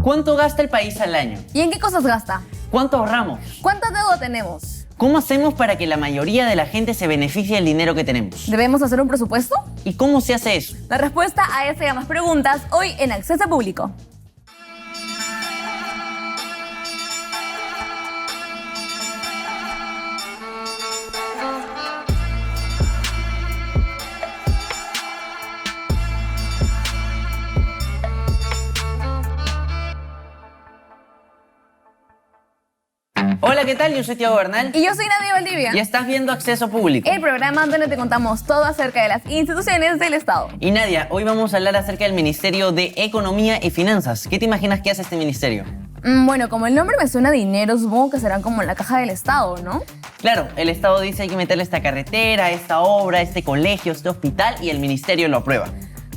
¿Cuánto gasta el país al año? ¿Y en qué cosas gasta? ¿Cuánto ahorramos? ¿Cuánta deuda tenemos? ¿Cómo hacemos para que la mayoría de la gente se beneficie del dinero que tenemos? ¿Debemos hacer un presupuesto? ¿Y cómo se hace eso? La respuesta a esta y a más preguntas hoy en Acceso Público. Hola, ¿qué tal? Yo soy Thiago Bernal. Y yo soy Nadia Valdivia. Y estás viendo Acceso Público. El programa donde te contamos todo acerca de las instituciones del Estado. Y Nadia, hoy vamos a hablar acerca del Ministerio de Economía y Finanzas. ¿Qué te imaginas que hace este ministerio? Bueno, como el nombre me suena a dinero, supongo que serán como la caja del Estado, ¿no? Claro, el Estado dice hay que meterle esta carretera, esta obra, este colegio, este hospital y el ministerio lo aprueba.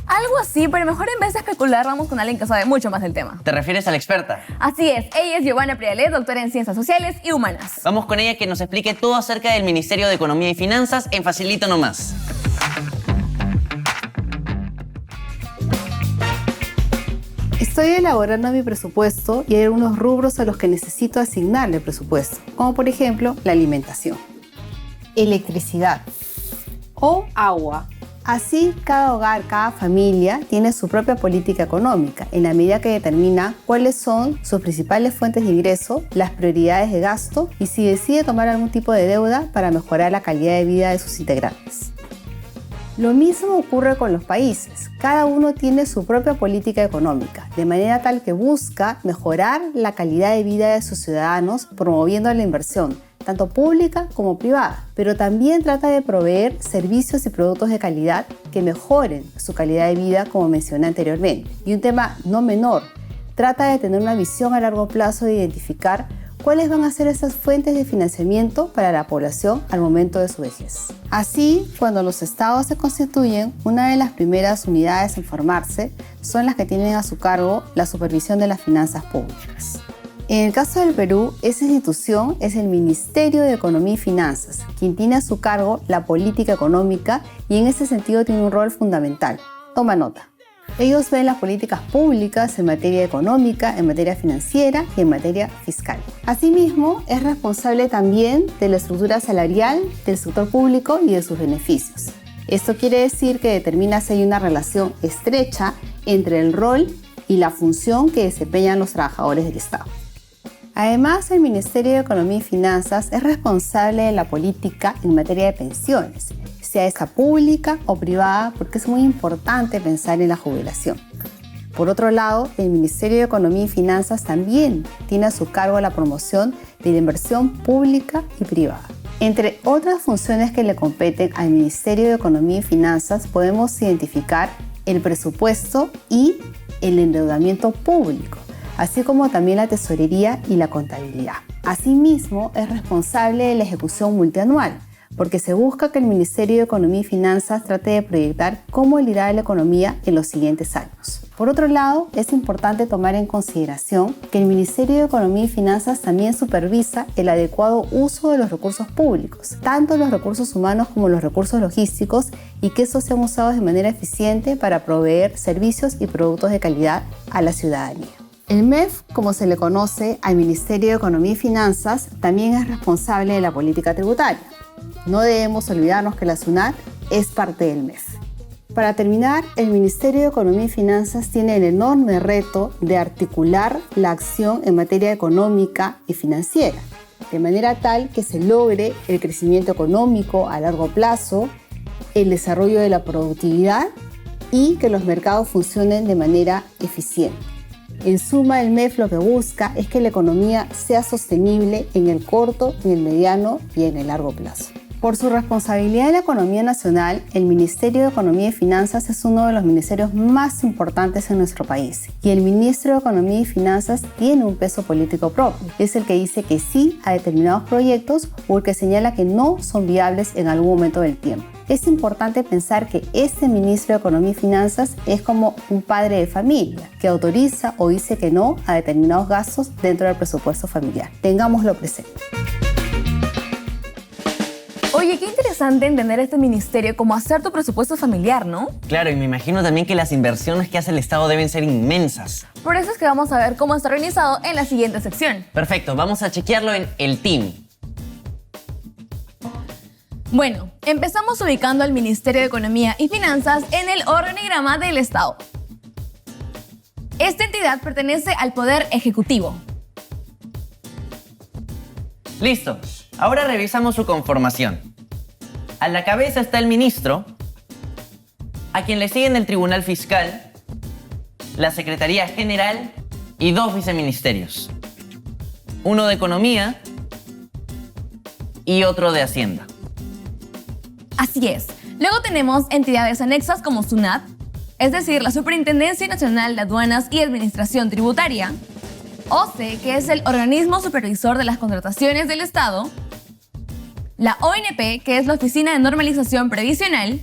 Algo así, pero mejor en vez de especular vamos con alguien que sabe mucho más del tema. ¿Te refieres a la experta? Así es, ella es Giovanna Prialet, doctora en Ciencias Sociales y Humanas. Vamos con ella que nos explique todo acerca del Ministerio de Economía y Finanzas en Facilito Nomás. Estoy elaborando mi presupuesto y hay algunos rubros a los que necesito asignarle presupuesto, como por ejemplo la alimentación, electricidad o agua. Así, cada hogar, cada familia tiene su propia política económica, en la medida que determina cuáles son sus principales fuentes de ingreso, las prioridades de gasto y si decide tomar algún tipo de deuda para mejorar la calidad de vida de sus integrantes. Lo mismo ocurre con los países. Cada uno tiene su propia política económica, de manera tal que busca mejorar la calidad de vida de sus ciudadanos promoviendo la inversión, tanto pública como privada, pero también trata de proveer servicios y productos de calidad que mejoren su calidad de vida, como mencioné anteriormente. Y un tema no menor, trata de tener una visión a largo plazo de identificar cuáles van a ser esas fuentes de financiamiento para la población al momento de su vejez. Así, cuando los estados se constituyen, una de las primeras unidades en formarse son las que tienen a su cargo la supervisión de las finanzas públicas. En el caso del Perú, esa institución es el Ministerio de Economía y Finanzas, quien tiene a su cargo la política económica y en ese sentido tiene un rol fundamental. Toma nota. Ellos ven las políticas públicas en materia económica, en materia financiera y en materia fiscal. Asimismo, es responsable también de la estructura salarial del sector público y de sus beneficios. Esto quiere decir que determina si hay una relación estrecha entre el rol y la función que desempeñan los trabajadores del Estado. Además, el Ministerio de Economía y Finanzas es responsable de la política en materia de pensiones, sea esta pública o privada, porque es muy importante pensar en la jubilación. Por otro lado, el Ministerio de Economía y Finanzas también tiene a su cargo la promoción de la inversión pública y privada. Entre otras funciones que le competen al Ministerio de Economía y Finanzas, podemos identificar el presupuesto y el endeudamiento público, así como también la tesorería y la contabilidad. Asimismo, es responsable de la ejecución multianual, porque se busca que el Ministerio de Economía y Finanzas trate de proyectar cómo irá la economía en los siguientes años. Por otro lado, es importante tomar en consideración que el Ministerio de Economía y Finanzas también supervisa el adecuado uso de los recursos públicos, tanto los recursos humanos como los recursos logísticos, y que estos sean usados de manera eficiente para proveer servicios y productos de calidad a la ciudadanía. El MEF, como se le conoce al Ministerio de Economía y Finanzas, también es responsable de la política tributaria. No debemos olvidarnos que la SUNAT es parte del MEF. Para terminar, el Ministerio de Economía y Finanzas tiene el enorme reto de articular la acción en materia económica y financiera, de manera tal que se logre el crecimiento económico a largo plazo, el desarrollo de la productividad y que los mercados funcionen de manera eficiente. En suma, el MEF lo que busca es que la economía sea sostenible en el corto, en el mediano y en el largo plazo. Por su responsabilidad en la economía nacional, el Ministerio de Economía y Finanzas es uno de los ministerios más importantes en nuestro país. Y el Ministro de Economía y Finanzas tiene un peso político propio. Es el que dice que sí a determinados proyectos o el que señala que no son viables en algún momento del tiempo. Es importante pensar que este Ministro de Economía y Finanzas es como un padre de familia que autoriza o dice que no a determinados gastos dentro del presupuesto familiar. Tengámoslo presente. Oye, qué interesante entender este ministerio como hacer tu presupuesto familiar, ¿no? Claro, y me imagino también que las inversiones que hace el Estado deben ser inmensas. Por eso es que vamos a ver cómo está organizado en la siguiente sección. Perfecto, vamos a chequearlo en el team. Bueno, empezamos ubicando al Ministerio de Economía y Finanzas en el organigrama del Estado. Esta entidad pertenece al Poder Ejecutivo. Listo, ahora revisamos su conformación. A la cabeza está el ministro, a quien le siguen el Tribunal Fiscal, la Secretaría General y 2 viceministerios. Uno de Economía y otro de Hacienda. Así es. Luego tenemos entidades anexas como SUNAT, es decir, la Superintendencia Nacional de Aduanas y Administración Tributaria, OCE, que es el organismo supervisor de las contrataciones del Estado, la ONP, que es la Oficina de Normalización Previsional.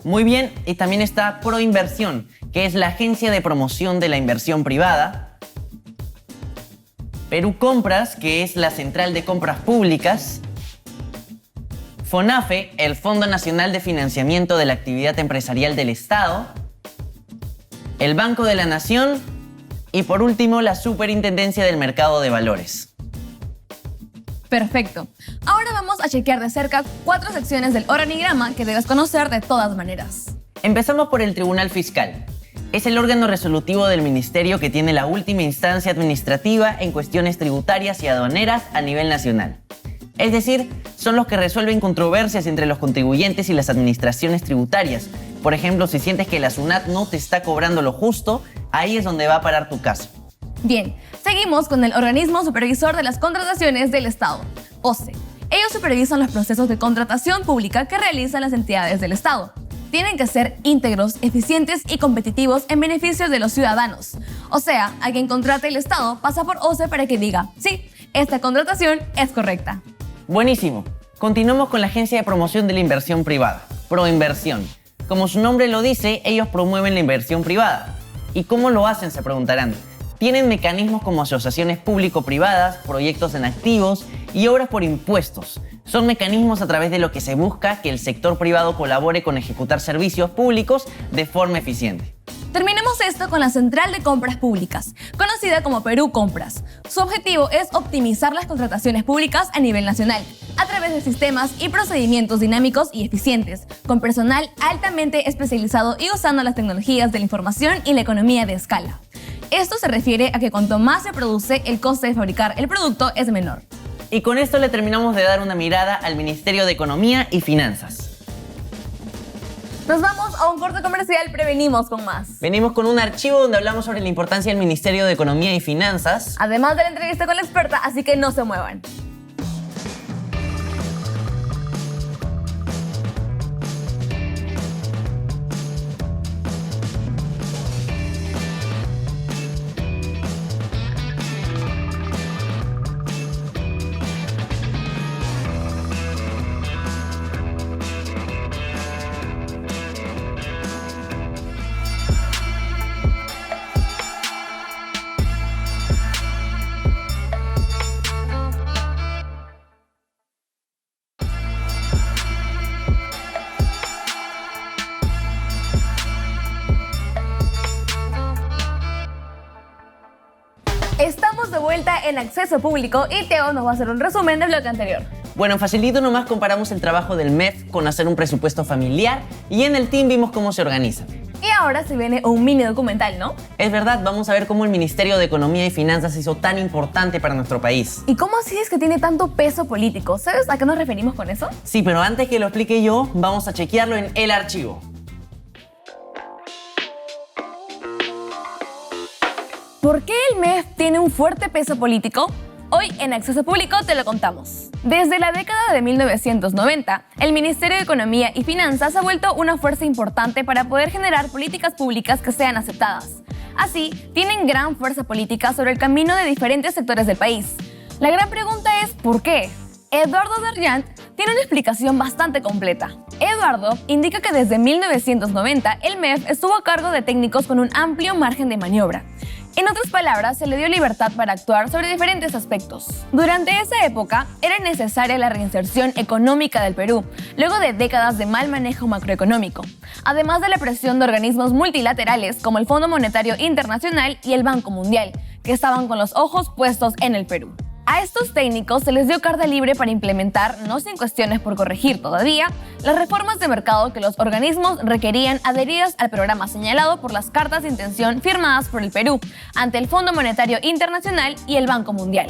Muy bien, y también está Proinversión, que es la Agencia de Promoción de la Inversión Privada, Perú Compras, que es la Central de Compras Públicas, FONAFE, el Fondo Nacional de Financiamiento de la Actividad Empresarial del Estado, el Banco de la Nación y por último la Superintendencia del Mercado de Valores. Perfecto. Ahora vamos a chequear de cerca 4 secciones del organigrama que debes conocer de todas maneras. Empezamos por el Tribunal Fiscal. Es el órgano resolutivo del Ministerio que tiene la última instancia administrativa en cuestiones tributarias y aduaneras a nivel nacional. Es decir, son los que resuelven controversias entre los contribuyentes y las administraciones tributarias. Por ejemplo, si sientes que la SUNAT no te está cobrando lo justo, ahí es donde va a parar tu caso. Bien, seguimos con el organismo supervisor de las contrataciones del Estado, OCE. Ellos supervisan los procesos de contratación pública que realizan las entidades del Estado. Tienen que ser íntegros, eficientes y competitivos en beneficio de los ciudadanos. O sea, a quien contrate el Estado pasa por OCE para que diga, sí, esta contratación es correcta. Buenísimo. Continuamos con la Agencia de Promoción de la Inversión Privada, Proinversión. Como su nombre lo dice, ellos promueven la inversión privada. ¿Y cómo lo hacen?, se preguntarán. Tienen mecanismos como asociaciones público-privadas, proyectos en activos y obras por impuestos. Son mecanismos a través de los que se busca que el sector privado colabore con ejecutar servicios públicos de forma eficiente. Terminemos esto con la Central de Compras Públicas, conocida como Perú Compras. Su objetivo es optimizar las contrataciones públicas a nivel nacional, a través de sistemas y procedimientos dinámicos y eficientes, con personal altamente especializado y usando las tecnologías de la información y la economía de escala. Esto se refiere a que cuanto más se produce, el coste de fabricar el producto es menor. Y con esto le terminamos de dar una mirada al Ministerio de Economía y Finanzas. Nos vamos a un corte comercial, pero venimos con más. Venimos con un archivo donde hablamos sobre la importancia del Ministerio de Economía y Finanzas. Además de la entrevista con la experta, así que no se muevan. Estamos de vuelta en Acceso Público y Teo nos va a hacer un resumen del bloque anterior. Bueno, en facilito nomás comparamos el trabajo del MEF con hacer un presupuesto familiar y en el team vimos cómo se organiza. Y ahora se viene un mini documental, ¿no? Es verdad, vamos a ver cómo el Ministerio de Economía y Finanzas se hizo tan importante para nuestro país. ¿Y cómo así es que tiene tanto peso político? ¿Sabes a qué nos referimos con eso? Sí, pero antes que lo explique yo, vamos a chequearlo en el archivo. ¿Por qué el MEF tiene un fuerte peso político? Hoy en Acceso Público te lo contamos. Desde la década de 1990, el Ministerio de Economía y Finanzas ha vuelto una fuerza importante para poder generar políticas públicas que sean aceptadas. Así, tienen gran fuerza política sobre el camino de diferentes sectores del país. La gran pregunta es ¿por qué? Eduardo Darriant tiene una explicación bastante completa. Eduardo indica que desde 1990 el MEF estuvo a cargo de técnicos con un amplio margen de maniobra. En otras palabras, se le dio libertad para actuar sobre diferentes aspectos. Durante esa época, era necesaria la reinserción económica del Perú, luego de décadas de mal manejo macroeconómico, además de la presión de organismos multilaterales como el Fondo Monetario Internacional y el Banco Mundial, que estaban con los ojos puestos en el Perú. A estos técnicos se les dio carta libre para implementar, no sin cuestiones por corregir todavía, las reformas de mercado que los organismos requerían adheridas al programa señalado por las cartas de intención firmadas por el Perú ante el Fondo Monetario Internacional y el Banco Mundial.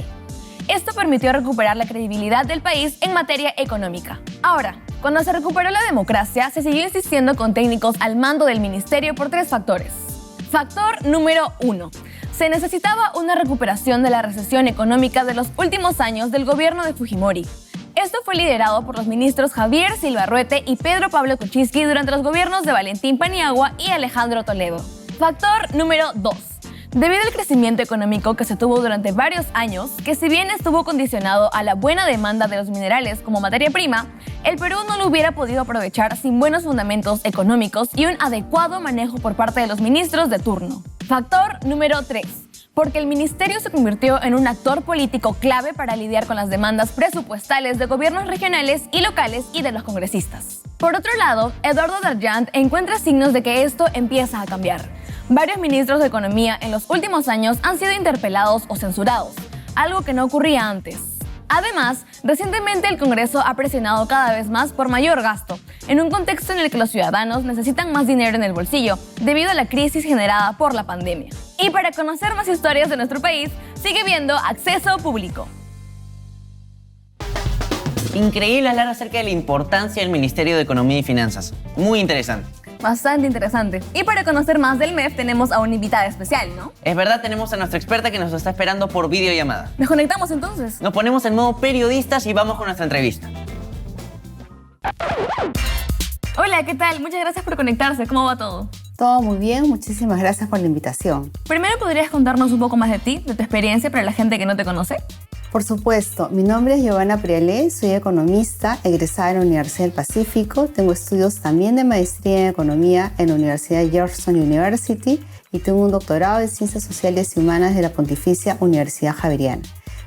Esto permitió recuperar la credibilidad del país en materia económica. Ahora, cuando se recuperó la democracia, se siguió insistiendo con técnicos al mando del ministerio por 3 factores. Factor número 1. Se necesitaba una recuperación de la recesión económica de los últimos años del gobierno de Fujimori. Esto fue liderado por los ministros Javier Silva Arruete y Pedro Pablo Kuczynski durante los gobiernos de Valentín Paniagua y Alejandro Toledo. Factor número 2. Debido al crecimiento económico que se tuvo durante varios años, que si bien estuvo condicionado a la buena demanda de los minerales como materia prima, el Perú no lo hubiera podido aprovechar sin buenos fundamentos económicos y un adecuado manejo por parte de los ministros de turno. Factor número 3. Porque el ministerio se convirtió en un actor político clave para lidiar con las demandas presupuestales de gobiernos regionales y locales y de los congresistas. Por otro lado, Eduardo Darllant encuentra signos de que esto empieza a cambiar. Varios ministros de Economía en los últimos años han sido interpelados o censurados, algo que no ocurría antes. Además, recientemente el Congreso ha presionado cada vez más por mayor gasto, en un contexto en el que los ciudadanos necesitan más dinero en el bolsillo debido a la crisis generada por la pandemia. Y para conocer más historias de nuestro país, sigue viendo Acceso Público. Increíble hablar acerca de la importancia del Ministerio de Economía y Finanzas. Muy interesante. Bastante interesante. Y para conocer más del MEF tenemos a una invitada especial, ¿no? Es verdad, tenemos a nuestra experta que nos está esperando por videollamada. ¿Nos conectamos entonces? Nos ponemos en modo periodistas y vamos con nuestra entrevista. Hola, ¿qué tal? Muchas gracias por conectarse. ¿Cómo va todo? Todo muy bien, muchísimas gracias por la invitación. Primero, ¿podrías contarnos un poco más de ti, de tu experiencia para la gente que no te conoce? Por supuesto, mi nombre es Giovanna Prialé, soy economista, egresada de la Universidad del Pacífico, tengo estudios también de maestría en economía en la Universidad de Georgetown University y tengo un doctorado en Ciencias Sociales y Humanas de la Pontificia Universidad Javeriana.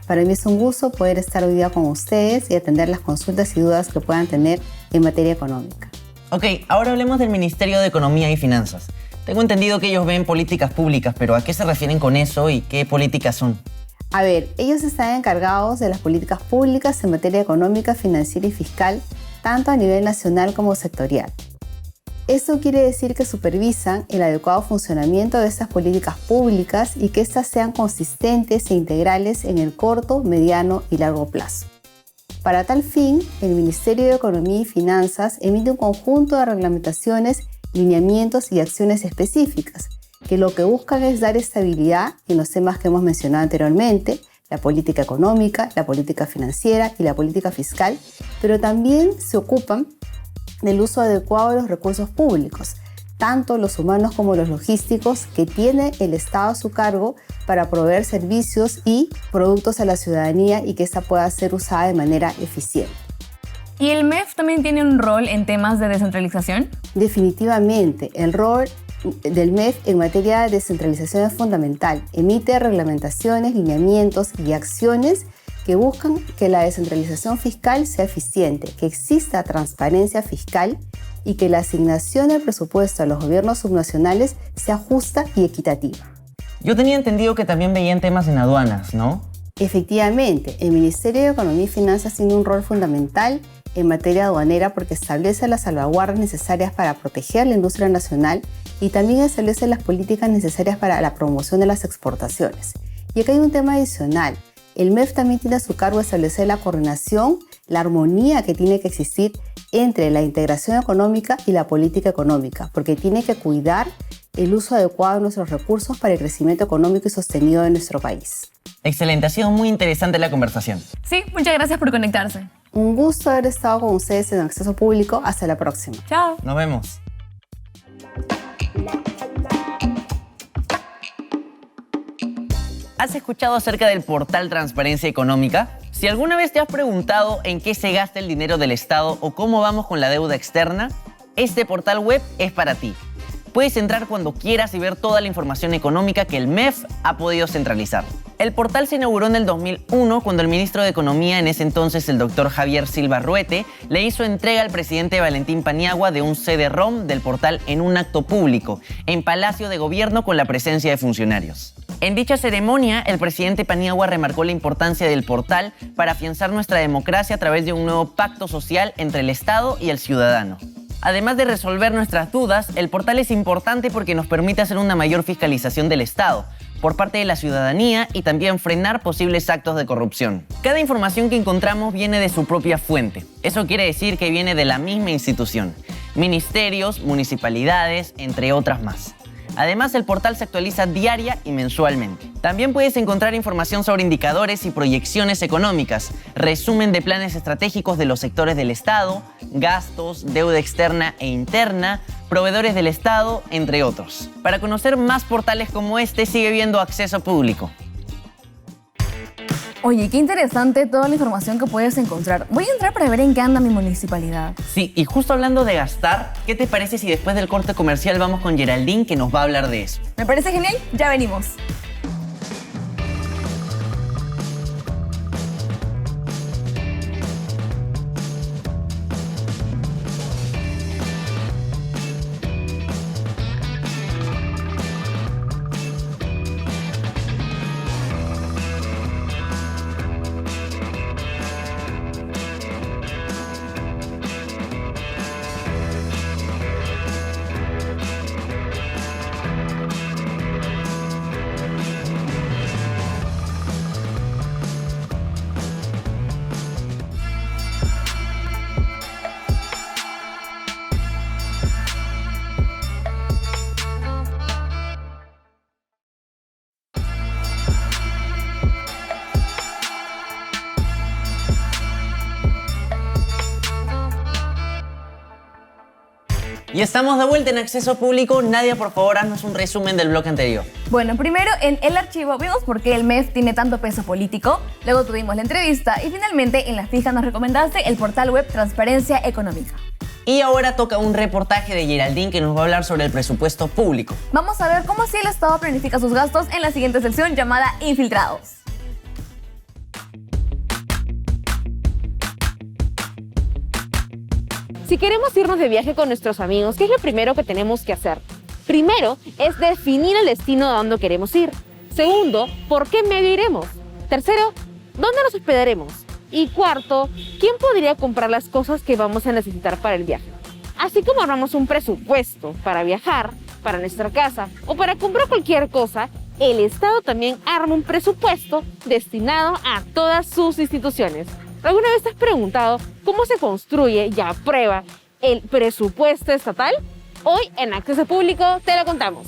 Para mí es un gusto poder estar hoy día con ustedes y atender las consultas y dudas que puedan tener en materia económica. Ok, ahora hablemos del Ministerio de Economía y Finanzas. Tengo entendido que ellos ven políticas públicas, pero ¿a qué se refieren con eso y qué políticas son? A ver, ellos están encargados de las políticas públicas en materia económica, financiera y fiscal, tanto a nivel nacional como sectorial. Esto quiere decir que supervisan el adecuado funcionamiento de estas políticas públicas y que éstas sean consistentes e integrales en el corto, mediano y largo plazo. Para tal fin, el Ministerio de Economía y Finanzas emite un conjunto de reglamentaciones, lineamientos y acciones específicas, que lo que buscan es dar estabilidad en los temas que hemos mencionado anteriormente, la política económica, la política financiera y la política fiscal, pero también se ocupan del uso adecuado de los recursos públicos, tanto los humanos como los logísticos que tiene el Estado a su cargo para proveer servicios y productos a la ciudadanía y que ésta pueda ser usada de manera eficiente. ¿Y el MEF también tiene un rol en temas de descentralización? Definitivamente, el rol del MEF en materia de descentralización es fundamental. Emite reglamentaciones, lineamientos y acciones que buscan que la descentralización fiscal sea eficiente, que exista transparencia fiscal y que la asignación del presupuesto a los gobiernos subnacionales sea justa y equitativa. Yo tenía entendido que también veían temas en aduanas, ¿no? Efectivamente, el Ministerio de Economía y Finanzas tiene un rol fundamental en materia aduanera porque establece las salvaguardas necesarias para proteger la industria nacional y también establece las políticas necesarias para la promoción de las exportaciones. Y acá hay un tema adicional. El MEF también tiene a su cargo establecer la coordinación, la armonía que tiene que existir entre la integración económica y la política económica, porque tiene que cuidar el uso adecuado de nuestros recursos para el crecimiento económico y sostenido de nuestro país. Excelente, ha sido muy interesante la conversación. Sí, muchas gracias por conectarse. Un gusto haber estado con ustedes en Acceso Público. Hasta la próxima. Chao. Nos vemos. ¿Has escuchado acerca del portal Transparencia Económica? Si alguna vez te has preguntado en qué se gasta el dinero del Estado o cómo vamos con la deuda externa, este portal web es para ti. Puedes entrar cuando quieras y ver toda la información económica que el MEF ha podido centralizar. El portal se inauguró en el 2001 cuando el ministro de Economía, en ese entonces el doctor Javier Silva Ruete, le hizo entrega al presidente Valentín Paniagua de un CD-ROM del portal en un acto público, en Palacio de Gobierno con la presencia de funcionarios. En dicha ceremonia, el presidente Paniagua remarcó la importancia del portal para afianzar nuestra democracia a través de un nuevo pacto social entre el Estado y el ciudadano. Además de resolver nuestras dudas, el portal es importante porque nos permite hacer una mayor fiscalización del Estado por parte de la ciudadanía y también frenar posibles actos de corrupción. Cada información que encontramos viene de su propia fuente. Eso quiere decir que viene de la misma institución, ministerios, municipalidades, entre otras más. Además, el portal se actualiza diaria y mensualmente. También puedes encontrar información sobre indicadores y proyecciones económicas, resumen de planes estratégicos de los sectores del Estado, gastos, deuda externa e interna, proveedores del Estado, entre otros. Para conocer más portales como este, sigue viendo Acceso Público. Oye, qué interesante toda la información que puedes encontrar. Voy a entrar para ver en qué anda mi municipalidad. Sí, y justo hablando de gastar, ¿qué te parece si después del corte comercial vamos con Geraldine, que nos va a hablar de eso? Me parece genial, ya venimos. Y estamos de vuelta en Acceso Público. Nadia, por favor, haznos un resumen del bloque anterior. Bueno, primero en el archivo vimos por qué el MEF tiene tanto peso político, luego tuvimos la entrevista y finalmente en la fija nos recomendaste el portal web Transparencia Económica. Y ahora toca un reportaje de Geraldine que nos va a hablar sobre el presupuesto público. Vamos a ver cómo si el Estado planifica sus gastos en la siguiente sección llamada Infiltrados. Si queremos irnos de viaje con nuestros amigos, ¿qué es lo primero que tenemos que hacer? Primero es definir el destino a donde queremos ir. Segundo, ¿por qué medio iremos? Tercero, ¿dónde nos hospedaremos? Y cuarto, ¿quién podría comprar las cosas que vamos a necesitar para el viaje? Así como armamos un presupuesto para viajar, para nuestra casa o para comprar cualquier cosa, el Estado también arma un presupuesto destinado a todas sus instituciones. ¿Alguna vez te has preguntado cómo se construye y aprueba el presupuesto estatal? Hoy en Acceso Público te lo contamos.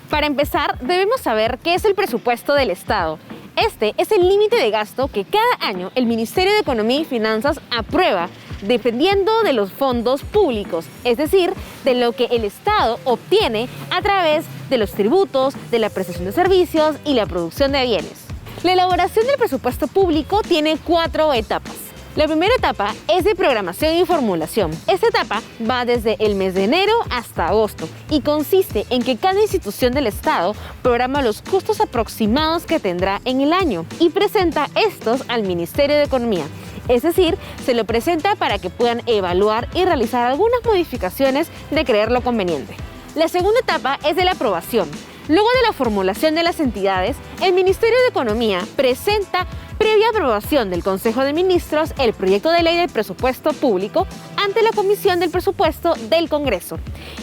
Para empezar, debemos saber qué es el presupuesto del Estado. Este es el límite de gasto que cada año el Ministerio de Economía y Finanzas aprueba dependiendo de los fondos públicos, es decir, de lo que el Estado obtiene a través de los tributos, de la prestación de servicios y la producción de bienes. La elaboración del presupuesto público tiene 4 etapas. La primera etapa es de programación y formulación. Esta etapa va desde el mes de enero hasta agosto y consiste en que cada institución del Estado programa los costos aproximados que tendrá en el año y presenta estos al Ministerio de Economía. Es decir, se lo presenta para que puedan evaluar y realizar algunas modificaciones de creerlo conveniente. La segunda etapa es de la aprobación. Luego de la formulación de las entidades, el Ministerio de Economía presenta, previa aprobación del Consejo de Ministros, el proyecto de ley del presupuesto público ante la Comisión del Presupuesto del Congreso,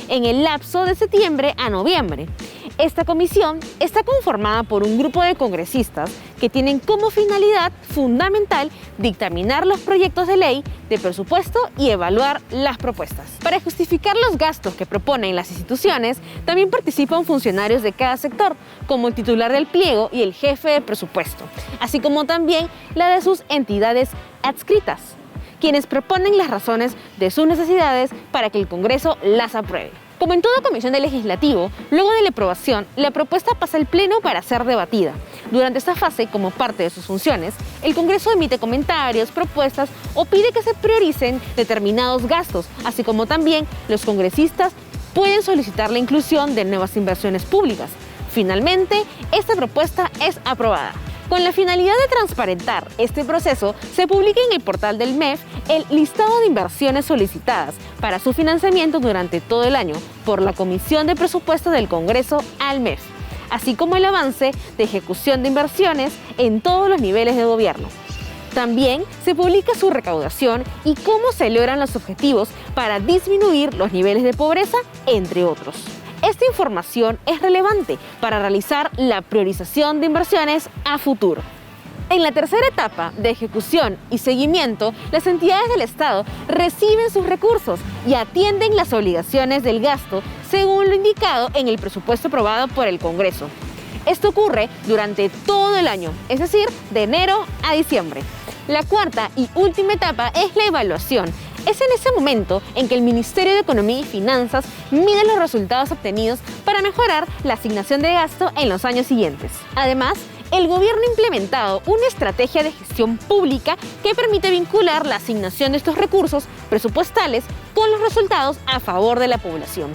en el lapso de septiembre a noviembre. Esta comisión está conformada por un grupo de congresistas que tienen como finalidad fundamental dictaminar los proyectos de ley de presupuesto y evaluar las propuestas. Para justificar los gastos que proponen las instituciones, también participan funcionarios de cada sector, como el titular del pliego y el jefe de presupuesto, así como también la de sus entidades adscritas, quienes proponen las razones de sus necesidades para que el Congreso las apruebe. Como en toda comisión de legislativo, luego de la aprobación, la propuesta pasa al Pleno para ser debatida. Durante esta fase, como parte de sus funciones, el Congreso emite comentarios, propuestas o pide que se prioricen determinados gastos, así como también los congresistas pueden solicitar la inclusión de nuevas inversiones públicas. Finalmente, esta propuesta es aprobada. Con la finalidad de transparentar este proceso, se publica en el portal del MEF el listado de inversiones solicitadas para su financiamiento durante todo el año por la Comisión de Presupuesto del Congreso al MEF, así como el avance de ejecución de inversiones en todos los niveles de gobierno. También se publica su recaudación y cómo se logran los objetivos para disminuir los niveles de pobreza, entre otros. Esta información es relevante para realizar la priorización de inversiones a futuro. En la tercera etapa de ejecución y seguimiento, las entidades del Estado reciben sus recursos y atienden las obligaciones del gasto según lo indicado en el presupuesto aprobado por el Congreso. Esto ocurre durante todo el año, es decir, de enero a diciembre. La cuarta y última etapa es la evaluación. Es en ese momento en que el Ministerio de Economía y Finanzas mide los resultados obtenidos para mejorar la asignación de gasto en los años siguientes. Además, el gobierno ha implementado una estrategia de gestión pública que permite vincular la asignación de estos recursos presupuestales con los resultados a favor de la población.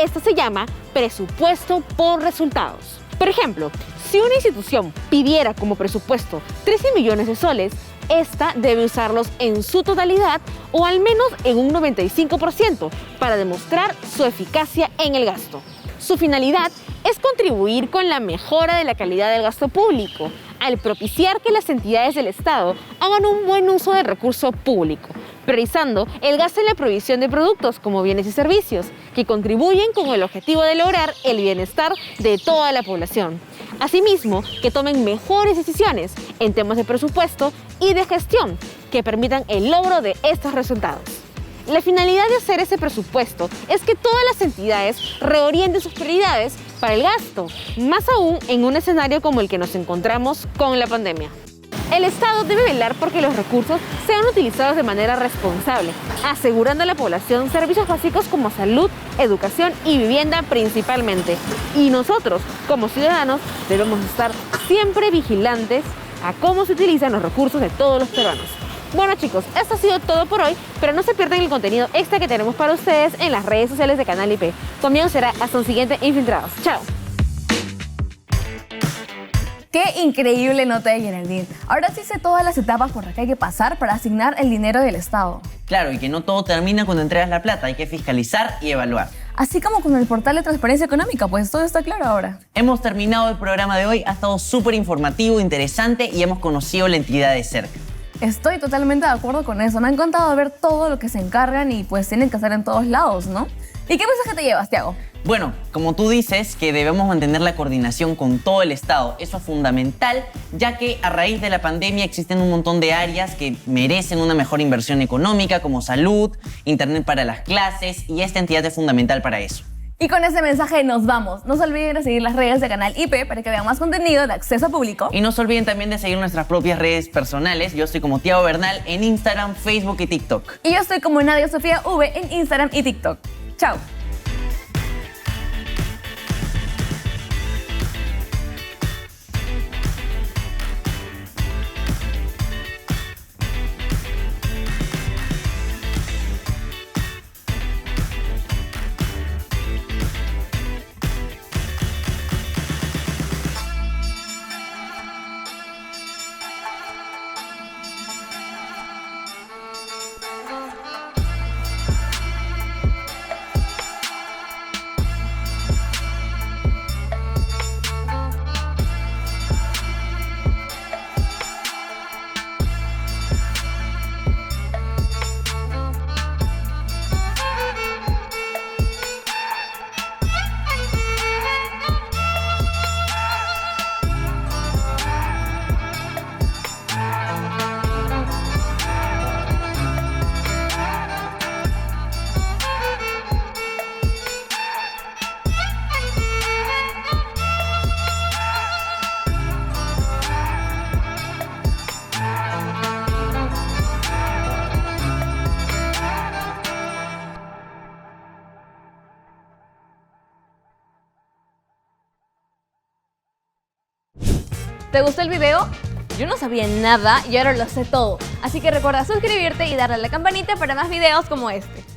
Esto se llama presupuesto por resultados. Por ejemplo, si una institución pidiera como presupuesto 13 millones de soles, esta debe usarlos en su totalidad o al menos en un 95% para demostrar su eficacia en el gasto. Su finalidad es contribuir con la mejora de la calidad del gasto público, al propiciar que las entidades del Estado hagan un buen uso del recurso público, priorizando el gasto en la provisión de productos como bienes y servicios, que contribuyen con el objetivo de lograr el bienestar de toda la población. Asimismo, que tomen mejores decisiones en temas de presupuesto y de gestión que permitan el logro de estos resultados. La finalidad de hacer ese presupuesto es que todas las entidades reorienten sus prioridades para el gasto, más aún en un escenario como el que nos encontramos con la pandemia. El Estado debe velar porque los recursos sean utilizados de manera responsable, asegurando a la población servicios básicos como salud, educación y vivienda principalmente. Y nosotros, como ciudadanos, debemos estar siempre vigilantes a cómo se utilizan los recursos de todos los peruanos. Bueno chicos, esto ha sido todo por hoy, pero no se pierdan el contenido extra que tenemos para ustedes en las redes sociales de Canal IP. Conmigo será hasta un siguiente Infiltrados. ¡Chao! ¡Qué increíble nota de Geraldine! Ahora sí sé todas las etapas por las que hay que pasar para asignar el dinero del Estado. Claro, y que no todo termina cuando entregas la plata, hay que fiscalizar y evaluar. Así como con el portal de transparencia económica, pues todo está claro ahora. Hemos terminado el programa de hoy, ha estado súper informativo, interesante y hemos conocido la entidad de cerca. Estoy totalmente de acuerdo con eso. Me ha encantado ver todo lo que se encargan y pues tienen que hacer en todos lados, ¿no? ¿Y qué mensaje te llevas, Tiago? Bueno, como tú dices, que debemos mantener la coordinación con todo el Estado. Eso es fundamental, ya que a raíz de la pandemia existen un montón de áreas que merecen una mejor inversión económica, como salud, internet para las clases, y esta entidad es fundamental para eso. Y con ese mensaje nos vamos. No se olviden de seguir las redes de Canal IP para que vean más contenido de acceso público. Y no se olviden también de seguir nuestras propias redes personales. Yo estoy como Tiago Bernal en Instagram, Facebook y TikTok. Y yo estoy como Nadia Sofía V en Instagram y TikTok. Chao. ¿Te gustó el video? Yo no sabía nada y ahora lo sé todo. Así que recuerda suscribirte y darle a la campanita para más videos como este.